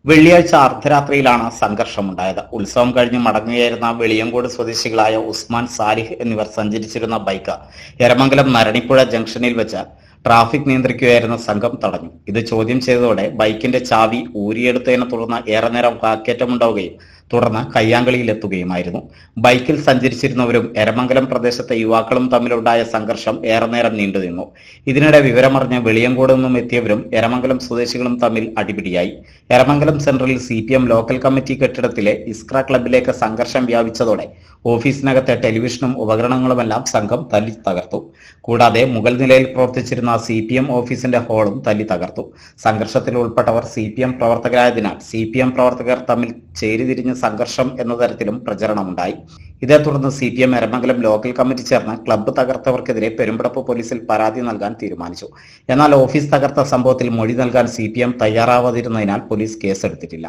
വെള്ളിയാഴ്ച അർദ്ധരാത്രിയിലാണ് സംഘർഷമുണ്ടായത്. ഉത്സവം കഴിഞ്ഞ് മടങ്ങുകയായിരുന്ന വെളിയങ്കോട് സ്വദേശികളായ ഉസ്മാൻ, സാലിഹ് എന്നിവർ സഞ്ചരിച്ചിരുന്ന ബൈക്ക് എരമംഗലം നരണിപ്പുഴ ജംഗ്ഷനിൽ വെച്ച് ട്രാഫിക് നിയന്ത്രിക്കുകയായിരുന്ന സംഘം തടഞ്ഞു. ഇത് ചോദ്യം ചെയ്തതോടെ ബൈക്കിന്റെ ചാവി ഊരിയെടുത്തതിനെ തുടർന്ന് ഏറെ നേരം വാക്കേറ്റമുണ്ടാവുകയും തുടർന്ന് കയ്യാങ്കളിയിലെത്തുകയുമായിരുന്നു. ബൈക്കിൽ സഞ്ചരിച്ചിരുന്നവരും എരമംഗലം പ്രദേശത്തെ യുവാക്കളും തമ്മിലുണ്ടായ സംഘർഷം ഏറെ നേരം നീണ്ടുനിന്നു. ഇതിനിടെ വിവരമറിഞ്ഞ് വെളിയങ്കോട് നിന്നും എത്തിയവരും എരമംഗലം സ്വദേശികളും തമ്മിൽ അടിപിടിയായി. Eramangalam central CPM local committee കെട്ടിടത്തിലെ ഇസ്ക്ര ക്ലബിലേക്ക് സംഘർഷം വ്യാപിച്ചതോടെ ഓഫീസിനകത്തെ ടെലിവിഷനും ഉപകരണങ്ങളുമെല്ലാം സംഘം തല്ലി തകർത്തു. കൂടാതെ മുകൾ നിലയിൽ പ്രവർത്തിച്ചിരുന്ന CPM ഓഫീസിന്റെ ഹാളും തല്ലി തകർത്തു. സംഘർഷത്തിൽ ഉൾപ്പെട്ടവർ CPM പ്രവർത്തകരായതിനാൽ CPM പ്രവർത്തകർ തമ്മിൽ ചേരിതിരിഞ്ഞ് സംഘർഷം എന്ന തരത്തിലും പ്രചരണമുണ്ടായി. ഇതേ തുടർന്ന് CPM എരമംഗലം ലോക്കൽ കമ്മിറ്റി ചേർന്ന് ക്ലബ്ബ് തകർത്തവർക്കെതിരെ പെരുമ്പടപ്പ് പോലീസിൽ പരാതി നൽകാൻ തീരുമാനിച്ചു. എന്നാൽ ഓഫീസ് തകർത്ത സംഭവത്തിൽ മൊഴി നൽകാൻ CPM തയ്യാറാവാതിരുന്നതിനാൽ പോലീസ് കേസെടുത്തിട്ടില്ല.